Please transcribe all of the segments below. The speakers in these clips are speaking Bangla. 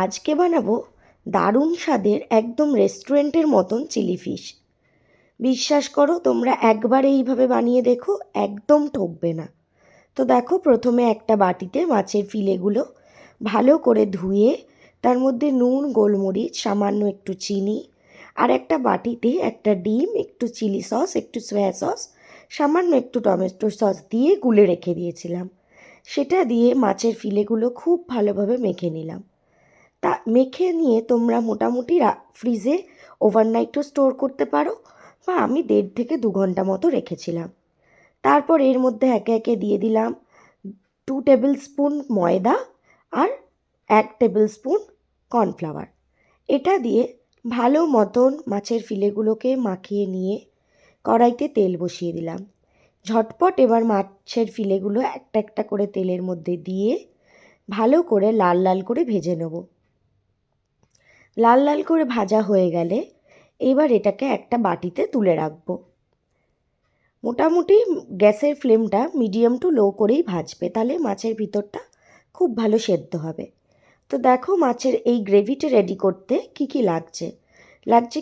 আজকে বানাবো দারুণ স্বাদের একদম রেস্টুরেন্টের মতন চিলি ফিশ। বিশ্বাস করো, তোমরা একবার এইভাবে বানিয়ে দেখো, একদম ঠকবে না। তো দেখো, প্রথমে একটা বাটিতে মাছের ফিলেগুলো ভালো করে ধুয়ে তার মধ্যে নুন, গোলমরিচ, সামান্য একটু চিনি আর একটা বাটিতে একটা ডিম, একটু চিলি সস, একটু সয়া সস, সামান্য একটু টমেটো সস দিয়ে গুলে রেখে দিয়েছিলাম। সেটা দিয়ে মাছের ফিলেগুলো খুব ভালোভাবে মেখে নিলাম। তা মেখে নিয়ে তোমরা মোটামুটি ফ্রিজে ওভারনাইটও স্টোর করতে পারো, বা আমি 1.5 থেকে 2 ঘন্টা মতো রেখেছিলাম। তারপর এর মধ্যে একে একে দিয়ে দিলাম 2 টেবিল স্পুন ময়দা আর 1 টেবিল স্পুন কর্নফ্লাওয়ার। এটা দিয়ে ভালো মতন মাছের ফিলেগুলোকে মাখিয়ে নিয়ে কড়াইতে তেল বসিয়ে দিলাম। ঝটপট এবার মাছের ফিলেগুলো একটা একটা করে তেলের মধ্যে দিয়ে ভালো করে লাল লাল করে ভেজে নেব। লাল লাল করে ভাজা হয়ে গেলে এবার এটাকে একটা বাটিতে তুলে রাখবো। মোটামুটি গ্যাসের ফ্লেমটা মিডিয়াম টু লো করেই ভাজবে, তাহলে মাছের ভিতরটা খুব ভালো সেদ্ধ হবে। তো দেখো, মাছের এই গ্রেভিটা রেডি করতে কি কি লাগছে।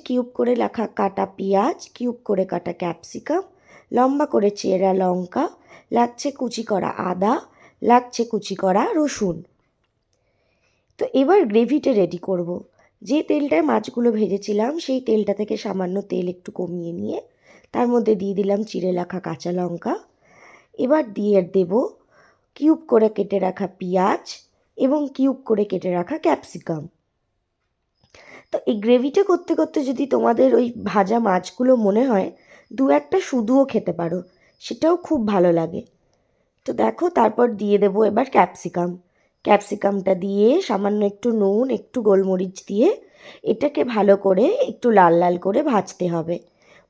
কিউব করে রাখা কাটা পেঁয়াজ, কিউব করে কাটা ক্যাপসিকাম, লম্বা করে চেরা লঙ্কা, লাগছে কুচি করা আদা, লাগছে কুচি করা রসুন। তো এবার গ্রেভিটা রেডি করব। যে তেলটায় মাছগুলো ভেজেছিলাম সেই তেলটা থেকে সামান্য তেল একটু কমিয়ে নিয়ে তার মধ্যে দিয়ে দিলাম চিড়ে রাখা কাঁচা লঙ্কা। এবার দিয়ে দেব কিউব করে কেটে রাখা পেঁয়াজ এবং কিউব করে কেটে রাখা ক্যাপসিকাম। তো এই গ্রেভিটা করতে করতে যদি তোমাদের ওই ভাজা মাছগুলো মনে হয়, 2-1টা শুধুও খেতে পারো, সেটাও খুব ভালো লাগে। তো দেখো, তারপর দিয়ে দেবো এবার ক্যাপসিকামটা দিয়ে সামান্য একটু নুন, একটু গোলমরিচ দিয়ে এটাকে ভালো করে একটু লাল লাল করে ভাজতে হবে,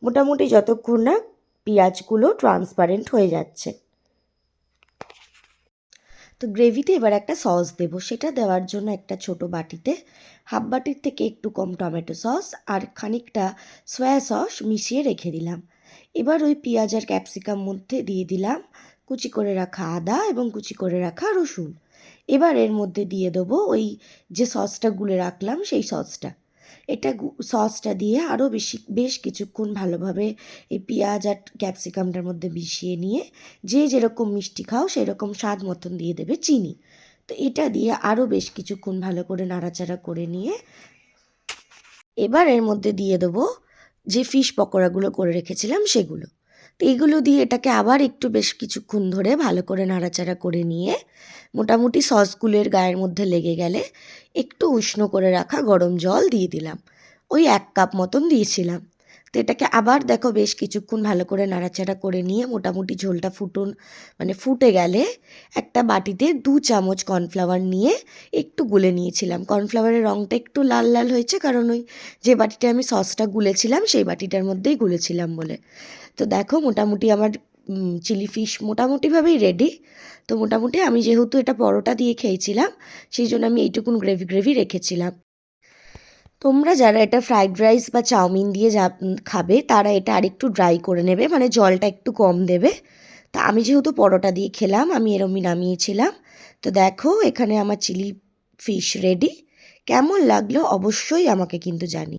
মোটামুটি যতক্ষণ না পেঁয়াজগুলো ট্রান্সপারেন্ট হয়ে যাচ্ছে। তো গ্রেভিতে এবার একটা সস দেবো। সেটা দেওয়ার জন্য একটা ছোট বাটিতে হাফ বাটির থেকে একটু কম টমেটো সস আর খানিকটা সয়া সস মিশিয়ে রেখে দিলাম। এবার ওই পেঁয়াজ আর ক্যাপসিকাম মধ্যে দিয়ে দিলাম কুচি করে রাখা আদা এবং কুচি করে রাখা রসুন। এবার এর মধ্যে দিয়ে দেবো ওই যে সসটা গুলে রাখলাম সেই সসটা। সসটা দিয়ে আরও বেশ কিছুক্ষণ ভালোভাবে এই পেঁয়াজ আর ক্যাপসিকামটার মধ্যে মিশিয়ে নিয়ে যে যেরকম মিষ্টি খাও সেরকম স্বাদ মতন দিয়ে দেবে চিনি। তো এটা দিয়ে আরও বেশ কিছুক্ষণ ভালো করে নাড়াচাড়া করে নিয়ে এবার এর মধ্যে দিয়ে দেবো যে ফিশ পকোড়াগুলো করে রেখেছিলাম সেগুলো। তো এইগুলো দিয়ে এটাকে আবার একটু বেশ কিছুক্ষণ ধরে ভালো করে নাড়াচাড়া করে নিয়ে মোটামুটি সসগুলোর গায়ের মধ্যে লেগে গেলে একটু উষ্ণ করে রাখা গরম জল দিয়ে দিলাম। ওই 1 কাপ মতন দিয়েছিলাম। তো এটাকে আবার দেখো বেশ কিছুক্ষণ ভালো করে নাড়াচাড়া করে নিয়ে মোটামুটি ঝোলটা ফুটে গেলে একটা বাটিতে 2 চামচ কর্নফ্লাওয়ার নিয়ে একটু গুলে নিয়েছিলাম। কর্নফ্লাওয়ারের রঙটা একটু লাল লাল হয়েছে, কারণ ওই যে বাটিতে আমি সসটা গুলেছিলাম সেই বাটিটার মধ্যেই গুলেছিলাম বলে। তো দেখো, মোটামুটি আমার চিলি ফিশ মোটামুটিভাবেই রেডি। তো মোটামুটি আমি যেহেতু এটা পরোটা দিয়ে খেয়েছিলাম সেই জন্য আমি এইটুকুন গ্রেভি রেখেছিলাম। তোমরা যারা এটা ফ্রাইড রাইস বা চাউমিন দিয়ে খাবে তারা এটা আরেকটু ড্রাই করে নেবে, মানে জলটা একটু কম দেবে। তা আমি যেহেতু পরোটা দিয়ে খেলাম আমি এরমই নামিয়েছিলাম। তো দেখো, এখানে আমার চিলি ফিশ রেডি। কেমন লাগলো অবশ্যই আমাকে কিন্তু জানিও।